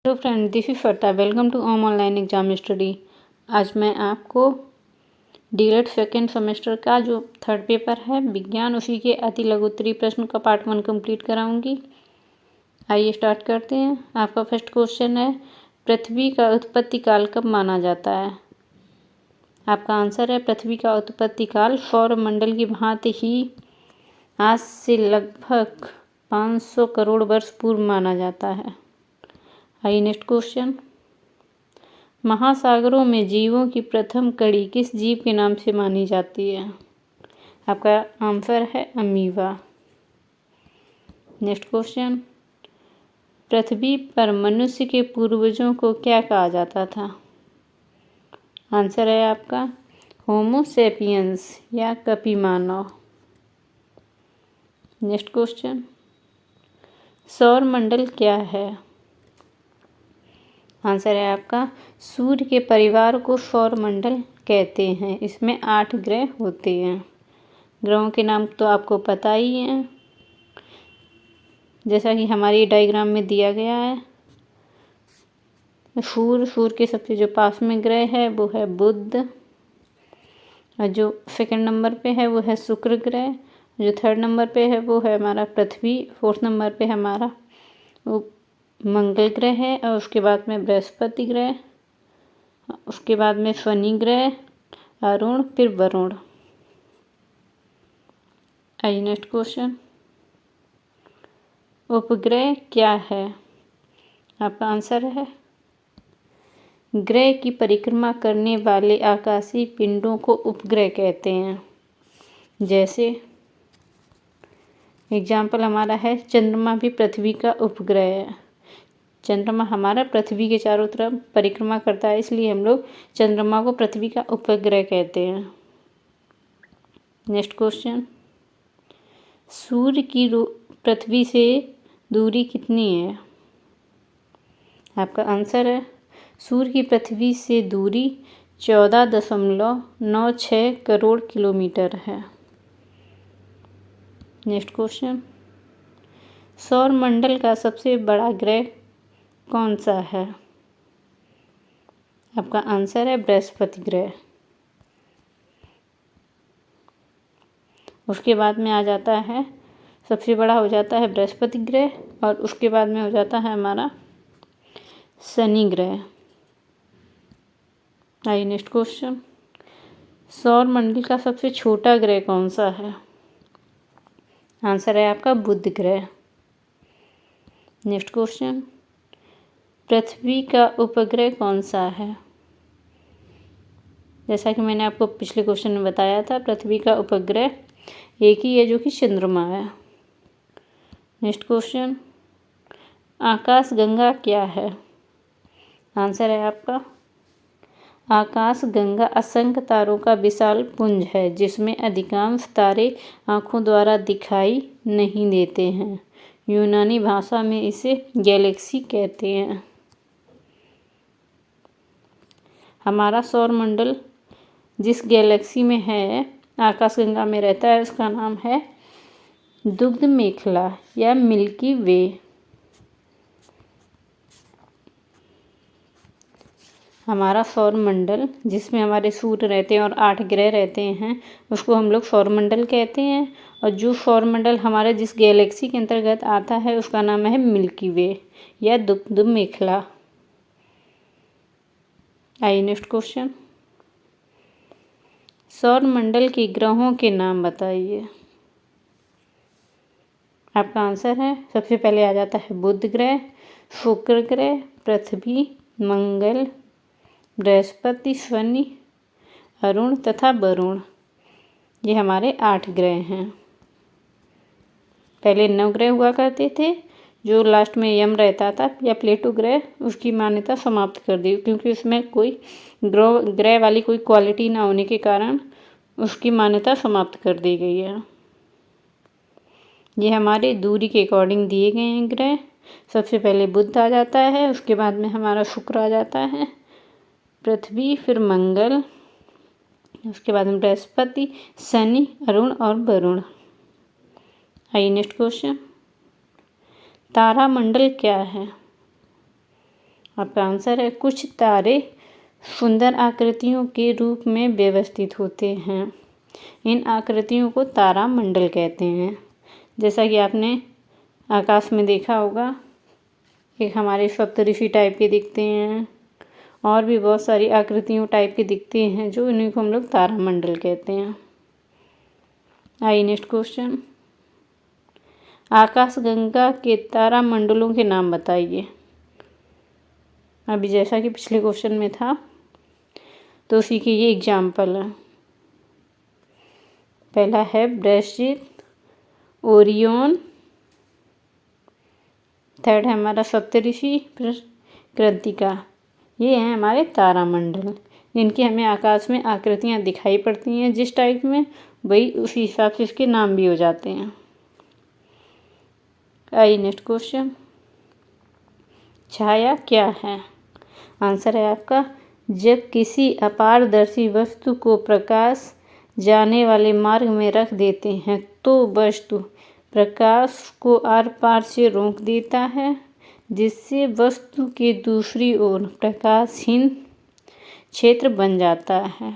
Hello friend, this is Shweta. Welcome to Om online exam study. आज मैं आपको डीएलएड सेकेंड सेमेस्टर का जो थर्ड पेपर है विज्ञान, उसी के अति लघुत्तरीय प्रश्न का पार्ट 1 कंप्लीट कराऊंगी। आइए स्टार्ट करते हैं। आपका फर्स्ट क्वेश्चन है, पृथ्वी का उत्पत्ति काल कब माना जाता है? आपका आंसर है पृथ्वी का उत्पत्ति काल सौरमंडल की भांति ही आज से लगभग 500 करोड़ वर्ष पूर्व माना जाता है। आइए नेक्स्ट क्वेश्चन, महासागरों में जीवों की प्रथम कड़ी किस जीव के नाम से मानी जाती है? आपका आंसर है अमीबा। नेक्स्ट क्वेश्चन, पृथ्वी पर मनुष्य के पूर्वजों को क्या कहा जाता था? आंसर है आपका होमो सेपियंस या कपिमानव। नेक्स्ट क्वेश्चन, सौरमंडल क्या है? आंसर है आपका सूर्य के परिवार को सौरमंडल कहते हैं। इसमें 8 ग्रह होते हैं। ग्रहों के नाम तो आपको पता ही हैं, जैसा कि हमारी डायग्राम में दिया गया है। सूर्य के सबसे जो पास में ग्रह है वो है बुध, और जो सेकंड नंबर पे है वो है शुक्र ग्रह, जो थर्ड नंबर पे है वो है हमारा पृथ्वी, फोर्थ नंबर पे हमारा वो मंगल ग्रह है, और उसके बाद में बृहस्पति ग्रह, उसके बाद में शनि ग्रह, अरुण, फिर वरुण। आइए नेक्स्ट क्वेश्चन, उपग्रह क्या है? आपका आंसर है ग्रह की परिक्रमा करने वाले आकाशीय पिंडों को उपग्रह कहते हैं। जैसे एग्जाम्पल हमारा है चंद्रमा भी पृथ्वी का उपग्रह है। चंद्रमा हमारा पृथ्वी के चारों तरफ परिक्रमा करता है, इसलिए हम लोग चंद्रमा को पृथ्वी का उपग्रह कहते हैं। नेक्स्ट क्वेश्चन, सूर्य की पृथ्वी से दूरी कितनी है? आपका आंसर है सूर्य की पृथ्वी से दूरी 14.96 करोड़ किलोमीटर है। नेक्स्ट क्वेश्चन, सौरमंडल का सबसे बड़ा ग्रह कौन सा है? आपका आंसर है बृहस्पति ग्रह। उसके बाद में आ जाता है, सबसे बड़ा हो जाता है बृहस्पति ग्रह, और उसके बाद में हो जाता है हमारा शनि ग्रह। आइए नेक्स्ट क्वेश्चन, सौरमंडल का सबसे छोटा ग्रह कौन सा है? आंसर है आपका बुध ग्रह। नेक्स्ट क्वेश्चन, पृथ्वी का उपग्रह कौन सा है? जैसा कि मैंने आपको पिछले क्वेश्चन में बताया था, पृथ्वी का उपग्रह एक ही है, जो कि चंद्रमा है। नेक्स्ट क्वेश्चन, आकाशगंगा क्या है? आंसर है आपका आकाशगंगा असंख्य तारों का विशाल पुंज है, जिसमें अधिकांश तारे आँखों द्वारा दिखाई नहीं देते हैं। यूनानी भाषा में इसे गैलेक्सी कहते हैं। हमारा सौरमंडल जिस गैलेक्सी में है, आकाशगंगा में रहता है, उसका नाम है दुग्ध मेखला या मिल्की वे। हमारा सौरमंडल जिसमें हमारे सूर्य रहते हैं और 8 ग्रह रहते हैं, उसको हम लोग सौरमंडल कहते हैं। और जो सौरमंडल हमारे जिस गैलेक्सी के अंतर्गत आता है, उसका नाम है मिल्की वे या दुग्ध मेखला। आइए नेक्स्ट क्वेश्चन, सौरमंडल के ग्रहों के नाम बताइए। आपका आंसर है, सबसे पहले आ जाता है बुध ग्रह, शुक्र ग्रह, पृथ्वी, मंगल, बृहस्पति, शनि, अरुण तथा वरुण। ये हमारे 8 ग्रह हैं। पहले 9 ग्रह हुआ करते थे, जो लास्ट में यम रहता था या प्लेटो ग्रह, उसकी मान्यता समाप्त कर दी, क्योंकि उसमें कोई ग्रह वाली कोई क्वालिटी ना होने के कारण उसकी मान्यता समाप्त कर दी गई है। ये हमारे दूरी के अकॉर्डिंग दिए गए हैं ग्रह। सबसे पहले बुध आ जाता है, उसके बाद में हमारा शुक्र आ जाता है, पृथ्वी, फिर मंगल, उसके बाद में बृहस्पति, शनि, अरुण और वरुण। आइए नेक्स्ट क्वेश्चन, तारामंडल क्या है? आपका आंसर है कुछ तारे सुंदर आकृतियों के रूप में व्यवस्थित होते हैं। इन आकृतियों को तारामंडल कहते हैं। जैसा कि आपने आकाश में देखा होगा, एक हमारे सप्तऋषि टाइप के दिखते हैं और भी बहुत सारी आकृतियों टाइप के दिखते हैं, जो इन्हीं को हम लोग तारामंडल कहते हैं। आइए नेक्स्ट क्वेश्चन, आकाशगंगा के तारामंडलों के नाम बताइए। अभी जैसा कि पिछले क्वेश्चन में था, तो उसी के ये एग्जाम्पल है। पहला है बृहस्पति, ओरियन, थर्ड है हमारा सप्तऋषि, कृत्तिका। ये हैं हमारे तारामंडल, जिनकी हमें आकाश में आकृतियाँ दिखाई पड़ती हैं जिस टाइप में, वही उसी हिसाब से इसके नाम भी हो जाते हैं। आइए नेक्स्ट क्वेश्चन, छाया क्या है? आंसर है आपका जब किसी अपारदर्शी वस्तु को प्रकाश जाने वाले मार्ग में रख देते हैं तो वस्तु प्रकाश को आर पार से रोक देता है, जिससे वस्तु के दूसरी ओर प्रकाशहीन क्षेत्र बन जाता है।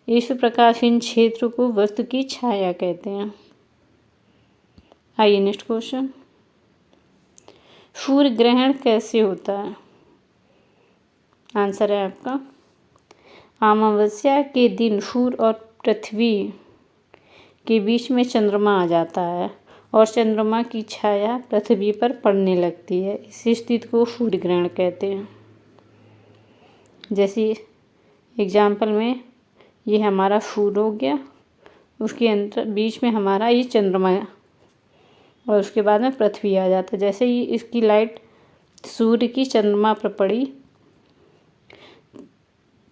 इस प्रकाशहीन क्षेत्र को वस्तु की छाया कहते हैं। आइए नेक्स्ट क्वेश्चन, सूर्य ग्रहण कैसे होता है? आंसर है आपका अमावस्या के दिन सूर्य और पृथ्वी के बीच में चंद्रमा आ जाता है और चंद्रमा की छाया पृथ्वी पर पड़ने लगती है। इस स्थिति को सूर्य ग्रहण कहते हैं। जैसे एग्जाम्पल में ये हमारा सूर्य हो गया, उसके अंदर बीच में हमारा ये चंद्रमा और उसके बाद में पृथ्वी आ जाता है। जैसे ही इसकी लाइट सूर्य की चंद्रमा पर पड़ी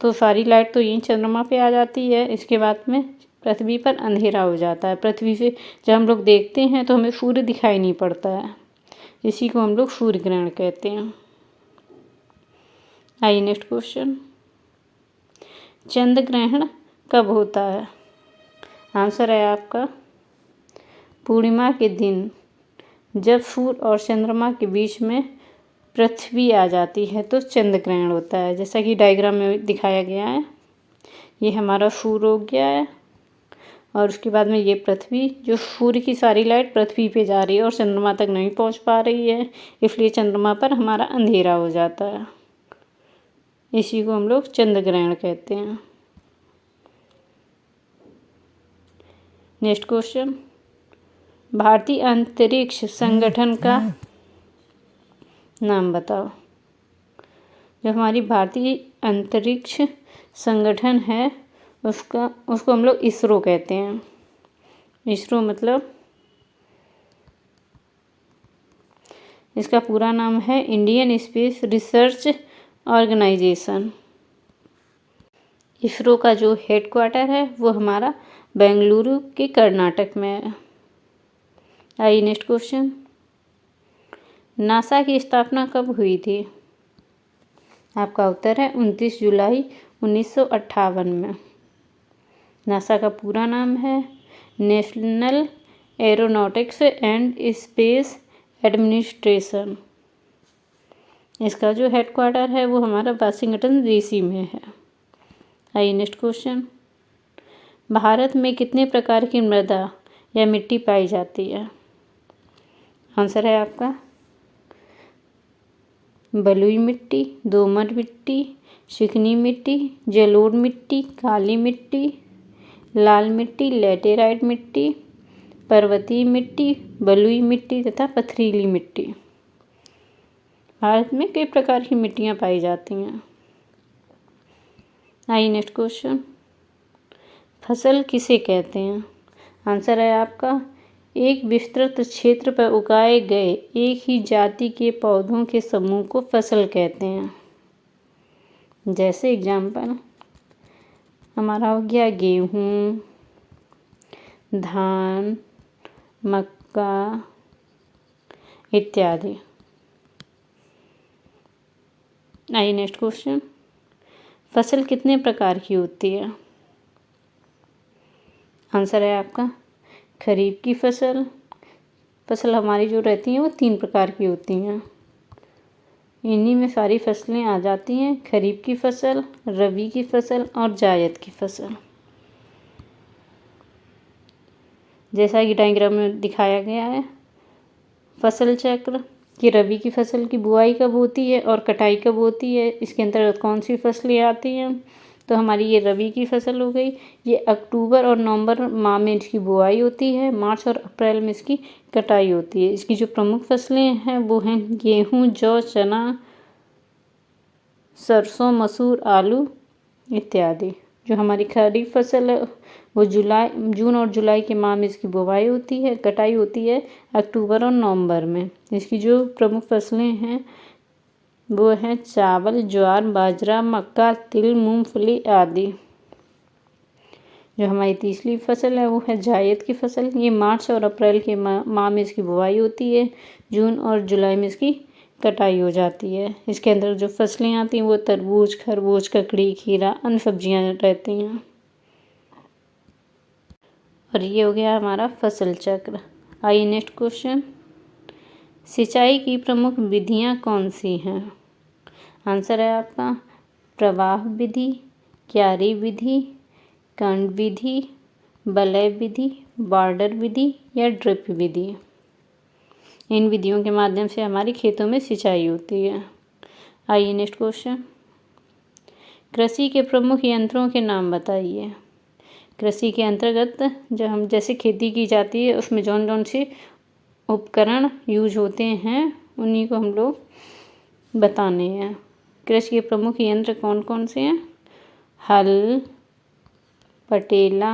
तो सारी लाइट तो यहीं चंद्रमा पे आ जाती है, इसके बाद में पृथ्वी पर अंधेरा हो जाता है। पृथ्वी से जब हम लोग देखते हैं तो हमें सूर्य दिखाई नहीं पड़ता है, इसी को हम लोग सूर्य ग्रहण कहते हैं। आइए नेक्स्ट क्वेश्चन, चंद्र ग्रहण कब होता है? आंसर है आपका पूर्णिमा के दिन, जब सूर्य और चंद्रमा के बीच में पृथ्वी आ जाती है तो चंद्र ग्रहण होता है। जैसा कि डायग्राम में दिखाया गया है, ये हमारा सूर्य हो गया है और उसके बाद में ये पृथ्वी, जो सूर्य की सारी लाइट पृथ्वी पे जा रही है और चंद्रमा तक नहीं पहुंच पा रही है, इसलिए चंद्रमा पर हमारा अंधेरा हो जाता है। इसी को हम लोग चंद्र ग्रहण कहते हैं। नेक्स्ट क्वेश्चन, भारतीय अंतरिक्ष संगठन का नाम बताओ। जो हमारी भारतीय अंतरिक्ष संगठन है उसको हम लोग इसरो कहते हैं। इसरो मतलब इसका पूरा नाम है Indian space research organisation. ISRO का जो हेडक्वार्टर है वो हमारा बेंगलुरु के कर्नाटक में है। आइए नेक्स्ट क्वेश्चन, नासा की स्थापना कब हुई थी? आपका उत्तर है 29 जुलाई 1958 में। नासा का पूरा नाम है national aeronautics and space administration. इसका जो हेडक्वार्टर है वो हमारा वाशिंगटन डीसी में है। आइए नेक्स्ट क्वेश्चन, भारत में कितने प्रकार की मृदा या मिट्टी पाई जाती है? आंसर है आपका बलुई मिट्टी, दोमट मिट्टी, चिकनी मिट्टी, जलोढ़ मिट्टी, काली मिट्टी, लाल मिट्टी, लैटेराइट मिट्टी, पर्वतीय मिट्टी, बलुई मिट्टी तथा पथरीली मिट्टी। भारत में कई प्रकार की मिट्टियाँ पाई जाती हैं। आइए नेक्स्ट क्वेश्चन, फसल किसे कहते हैं? आंसर है आपका एक विस्तृत क्षेत्र पर उगाए गए एक ही जाति के पौधों के समूह को फसल कहते हैं। जैसे एग्जाम्पल हमारा हो गया गेहूँ, धान, मक्का इत्यादि। आइए नेक्स्ट क्वेश्चन, फसल कितने प्रकार की होती है? आंसर है आपका खरीफ की फसल हमारी जो रहती हैं वो 3 प्रकार की होती हैं। इन्हीं में सारी फसलें आ जाती हैं, खरीफ की फसल, रबी की फसल और जायद की फसल। जैसा कि डायग्राम में दिखाया गया है, फसल चक्र कि रबी की फसल की बुआई कब होती है और कटाई कब होती है, इसके अंतर्गत कौन सी फसलें आती हैं। तो हमारी ये रबी की फसल हो गई। ये अक्टूबर और नवंबर माह में इसकी बुआई होती है, मार्च और अप्रैल में इसकी कटाई होती है। इसकी जो प्रमुख फसलें हैं वो हैं गेहूँ, जौ, चना, सरसों, मसूर, आलू इत्यादि। जो हमारी खरीफ फसल है वो जून और जुलाई के माह में इसकी बुवाई होती है, कटाई होती है अक्टूबर और नवंबर में। इसकी जो प्रमुख फसलें हैं वो हैं चावल, ज्वार, बाजरा, मक्का, तिल, मूंगफली आदि। जो हमारी तीसरी फसल है वो है जायद की फसल। ये मार्च और अप्रैल के माह में इसकी बुवाई होती है, जून और जुलाई में इसकी कटाई हो जाती है। इसके अंदर जो फसलें आती हैं वो तरबूज, खरबूज, ककड़ी, खीरा, अन्य सब्जियां रहती हैं। और ये हो गया हमारा फसल चक्र। आइए नेक्स्ट क्वेश्चन, सिंचाई की प्रमुख विधियां कौन सी हैं। आंसर है आपका प्रवाह विधि, क्यारी विधि, कंड विधि, बलय विधि, बॉर्डर विधि या ड्रिप विधि। इन विधियों के माध्यम से हमारी खेतों में सिंचाई होती है। आइए नेक्स्ट क्वेश्चन, कृषि के प्रमुख यंत्रों के नाम बताइए। कृषि के अंतर्गत जब जैसे खेती की जाती है उसमें जौन जौन से उपकरण यूज होते हैं उन्हीं को हम लोग बताने हैं। कृषि के प्रमुख यंत्र कौन कौन से हैं। हल, पटेला,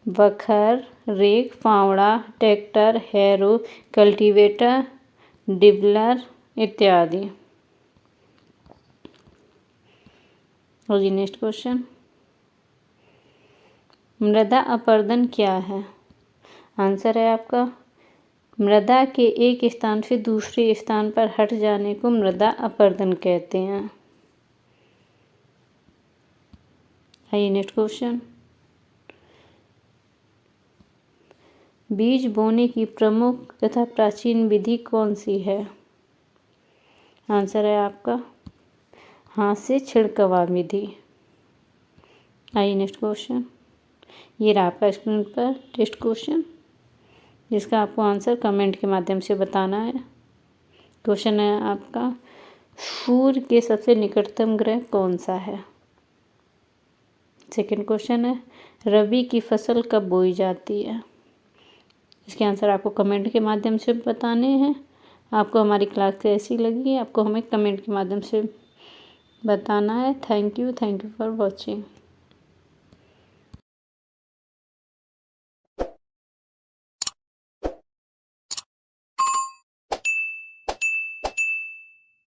बखर, रेक, फावड़ा, ट्रैक्टर, हैरो, कल्टीवेटर, डिबलर इत्यादि। और जी नेक्स्ट क्वेश्चन, मृदा अपरदन क्या है। आंसर है आपका मृदा के एक स्थान से दूसरे स्थान पर हट जाने को मृदा अपरदन कहते हैं। आइए नेक्स्ट क्वेश्चन, बीज बोने की प्रमुख तथा प्राचीन विधि कौन सी है। आंसर है आपका हाथ से छिड़कवा विधि। आइए नेक्स्ट क्वेश्चन, ये रहा आपका स्क्रीन पर टेस्ट क्वेश्चन जिसका आपको आंसर कमेंट के माध्यम से बताना है। क्वेश्चन है आपका सूर्य के सबसे निकटतम ग्रह कौन सा है। सेकंड क्वेश्चन है रबी की फसल कब बोई जाती है। इसके आंसर आपको कमेंट के माध्यम से बताने हैं। आपको हमारी क्लास कैसी लगी आपको हमें कमेंट के माध्यम से बताना है। Thank you for watching.